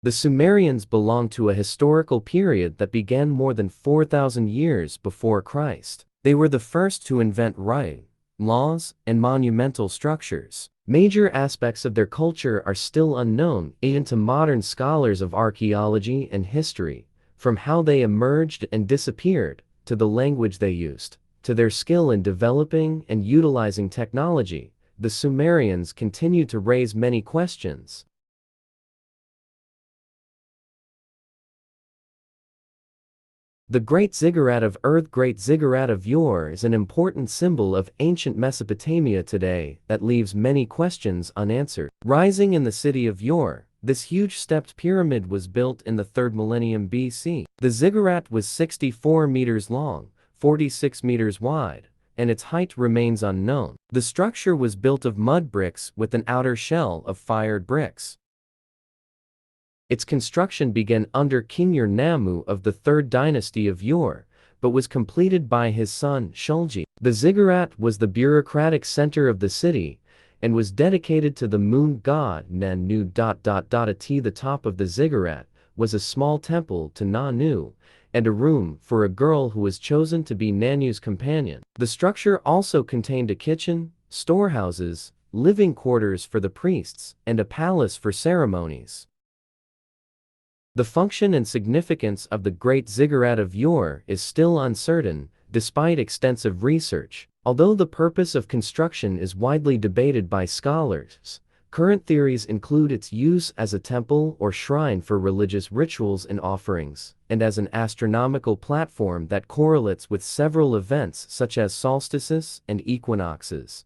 The Sumerians belong to a historical period that began more than 4,000 years before Christ. They were the first to invent writing, laws, and monumental structures. Major aspects of their culture are still unknown, even to modern scholars of archaeology and history, from how they emerged and disappeared, to the language they used, to their skill in developing and utilizing technology. The Sumerians continue to raise many questions. The Great Ziggurat of Great Ziggurat of Ur is an important symbol of ancient Mesopotamia today that leaves many questions unanswered. Rising in the city of Ur, this huge stepped pyramid was built in the 3rd millennium BC. The ziggurat was 64 meters long, 46 meters wide, and its height remains unknown. The structure was built of mud bricks with an outer shell of fired bricks. Its construction began under King Ur-Nammu of the 3rd dynasty of Ur, but was completed by his son Shulgi. The ziggurat was the bureaucratic center of the city and was dedicated to the moon god Nanu. At the top of the ziggurat was a small temple to Nanu and a room for a girl who was chosen to be Nanu's companion. The structure also contained a kitchen, storehouses, living quarters for the priests, and a palace for ceremonies. The function and significance of the Great Ziggurat of Ur is still uncertain, despite extensive research. Although the purpose of construction is widely debated by scholars, current theories include its use as a temple or shrine for religious rituals and offerings, and as an astronomical platform that correlates with several events such as solstices and equinoxes.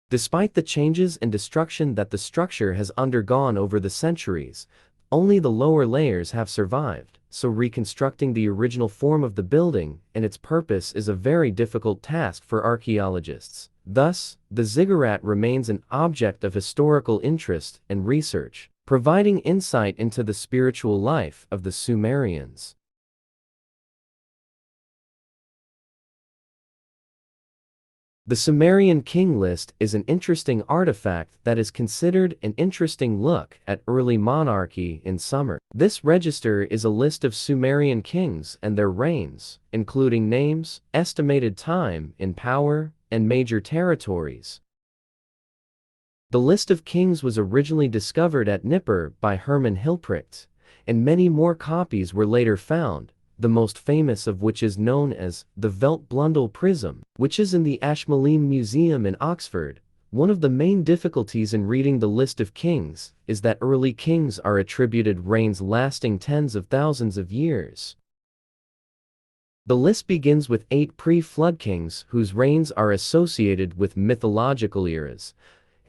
Despite the changes and destruction that the structure has undergone over the centuries, only the lower layers have survived, so reconstructing the original form of the building and its purpose is a very difficult task for archaeologists. Thus, the ziggurat remains an object of historical interest and research, providing insight into the spiritual life of the Sumerians. The Sumerian king list is an interesting artifact that is considered an interesting look at early monarchy in Sumer. This register is a list of Sumerian kings and their reigns, including names, estimated time in power, and major territories. The list of kings was originally discovered at Nippur by Hermann Hilprecht, and many more copies were later found, the most famous of which is known as the Velt-Blundell Prism, which is in the Ashmolean Museum in Oxford. One of the main difficulties in reading the list of kings is that early kings are attributed reigns lasting tens of thousands of years. The list begins with 8 pre-flood kings whose reigns are associated with mythological eras,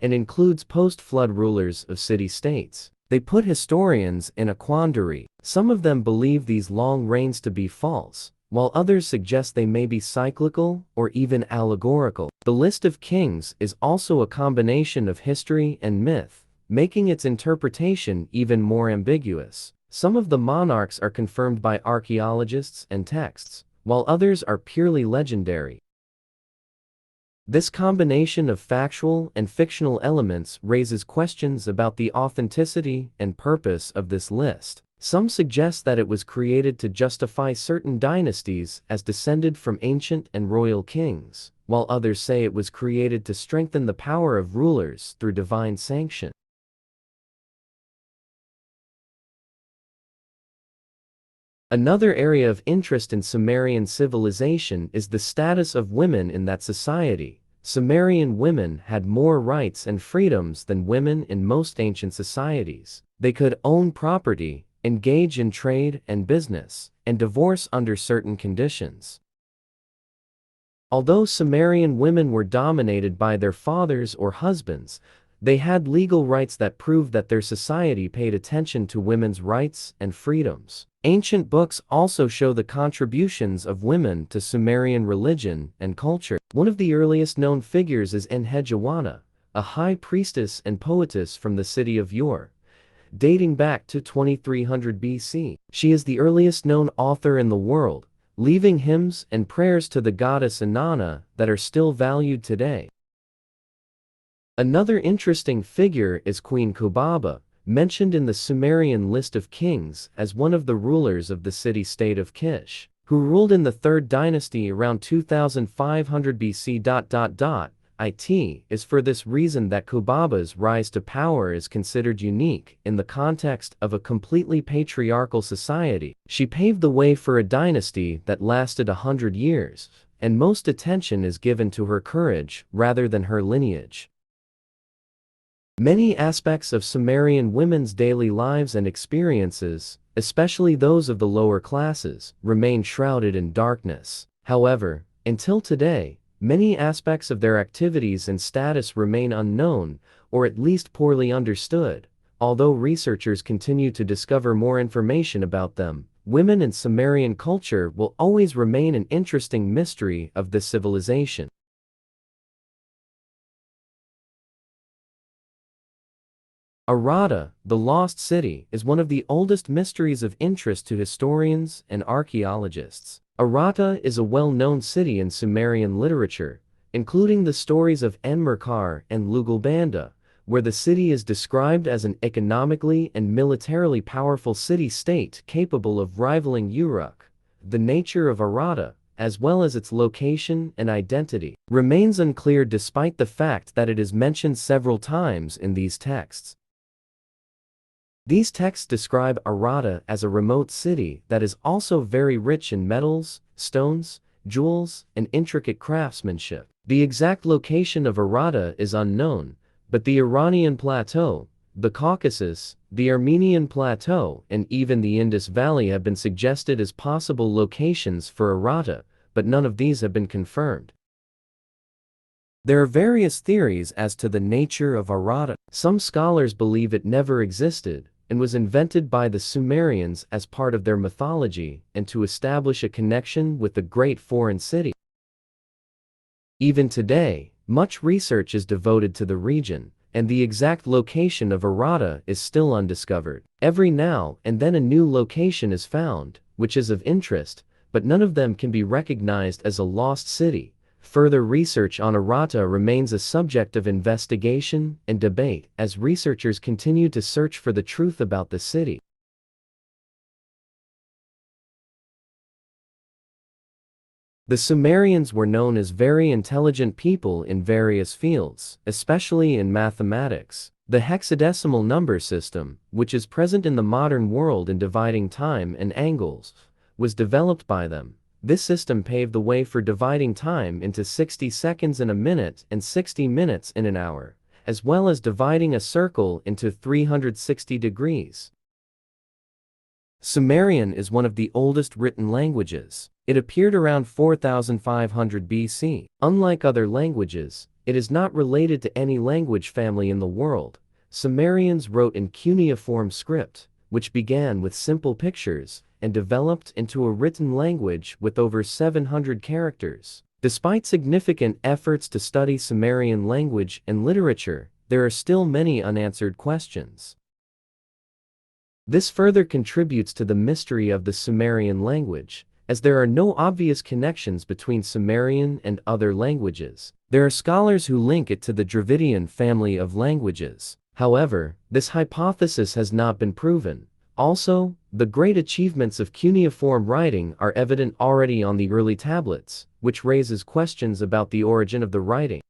and includes post-flood rulers of city-states. They put historians in a quandary. Some of them believe these long reigns to be false, while others suggest they may be cyclical or even allegorical. The list of kings is also a combination of history and myth, making its interpretation even more ambiguous. Some of the monarchs are confirmed by archaeologists and texts, while others are purely legendary. This combination of factual and fictional elements raises questions about the authenticity and purpose of this list. Some suggest that it was created to justify certain dynasties as descended from ancient and royal kings, while others say it was created to strengthen the power of rulers through divine sanction. Another area of interest in Sumerian civilization is the status of women in that society. Sumerian women had more rights and freedoms than women in most ancient societies. They could own property, engage in trade and business, and divorce under certain conditions. Although Sumerian women were dominated by their fathers or husbands, they had legal rights that proved that their society paid attention to women's rights and freedoms. Ancient books also show the contributions of women to Sumerian religion and culture. One of the earliest known figures is Enheduanna, a high priestess and poetess from the city of Ur, dating back to 2300 BC. She is the earliest known author in the world, leaving hymns and prayers to the goddess Inanna that are still valued today. Another interesting figure is Queen Kubaba, mentioned in the Sumerian list of kings as one of the rulers of the city-state of Kish, who ruled in the 3rd dynasty around 2500 BC. It is for this reason that Kubaba's rise to power is considered unique in the context of a completely patriarchal society. She paved the way for a dynasty that lasted 100 years, and most attention is given to her courage rather than her lineage. Many aspects of Sumerian women's daily lives and experiences, especially those of the lower classes, remain shrouded in darkness. However, until today, many aspects of their activities and status remain unknown, or at least poorly understood. Although researchers continue to discover more information about them, women in Sumerian culture will always remain an interesting mystery of this civilization. Arata, the Lost City, is one of the oldest mysteries of interest to historians and archaeologists. Arata is a well-known city in Sumerian literature, including the stories of Enmerkar and Lugalbanda, where the city is described as an economically and militarily powerful city-state capable of rivaling Uruk. The nature of Arata, as well as its location and identity, remains unclear despite the fact that it is mentioned several times in these texts. These texts describe Arata as a remote city that is also very rich in metals, stones, jewels, and intricate craftsmanship. The exact location of Arata is unknown, but the Iranian Plateau, the Caucasus, the Armenian Plateau, and even the Indus Valley have been suggested as possible locations for Arata, but none of these have been confirmed. There are various theories as to the nature of Arata. Some scholars believe it never existed and was invented by the Sumerians as part of their mythology and to establish a connection with the great foreign city. Even today, much research is devoted to the region, and the exact location of Arata is still undiscovered. Every now and then a new location is found, which is of interest, but none of them can be recognized as a lost city. Further research on Arata remains a subject of investigation and debate as researchers continue to search for the truth about the city. The Sumerians were known as very intelligent people in various fields, especially in mathematics. The hexadecimal number system, which is present in the modern world in dividing time and angles, was developed by them. This system paved the way for dividing time into 60 seconds in a minute and 60 minutes in an hour, as well as dividing a circle into 360 degrees. Sumerian is one of the oldest written languages. It appeared around 4500 BC. Unlike other languages, it is not related to any language family in the world. Sumerians wrote in cuneiform script, which began with simple pictures and developed into a written language with over 700 characters. Despite significant efforts to study Sumerian language and literature, there are still many unanswered questions. This further contributes to the mystery of the Sumerian language, as there are no obvious connections between Sumerian and other languages. There are scholars who link it to the Dravidian family of languages. However, this hypothesis has not been proven. Also, the great achievements of cuneiform writing are evident already on the early tablets, which raises questions about the origin of the writing.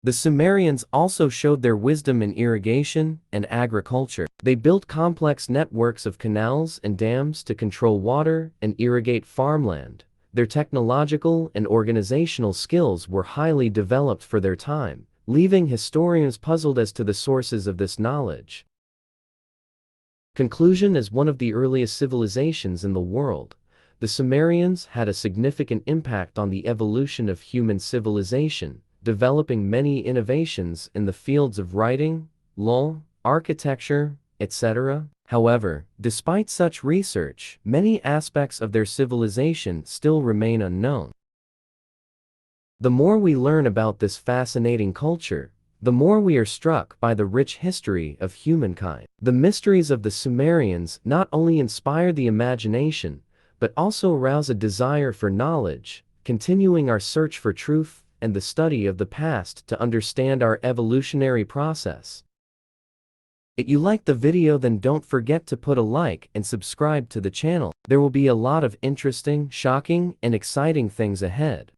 The Sumerians also showed their wisdom in irrigation and agriculture. They built complex networks of canals and dams to control water and irrigate farmland. Their technological and organizational skills were highly developed for their time, leaving historians puzzled as to the sources of this knowledge. Conclusion: as one of the earliest civilizations in the world, the Sumerians had a significant impact on the evolution of human civilization, developing many innovations in the fields of writing, law, architecture, etc. However, despite such research, many aspects of their civilization still remain unknown. The more we learn about this fascinating culture, the more we are struck by the rich history of humankind. The mysteries of the Sumerians not only inspire the imagination, but also arouse a desire for knowledge, continuing our search for truth and the study of the past to understand our evolutionary process. If you liked the video, then don't forget to put a like and subscribe to the channel. There will be a lot of interesting, shocking, and exciting things ahead.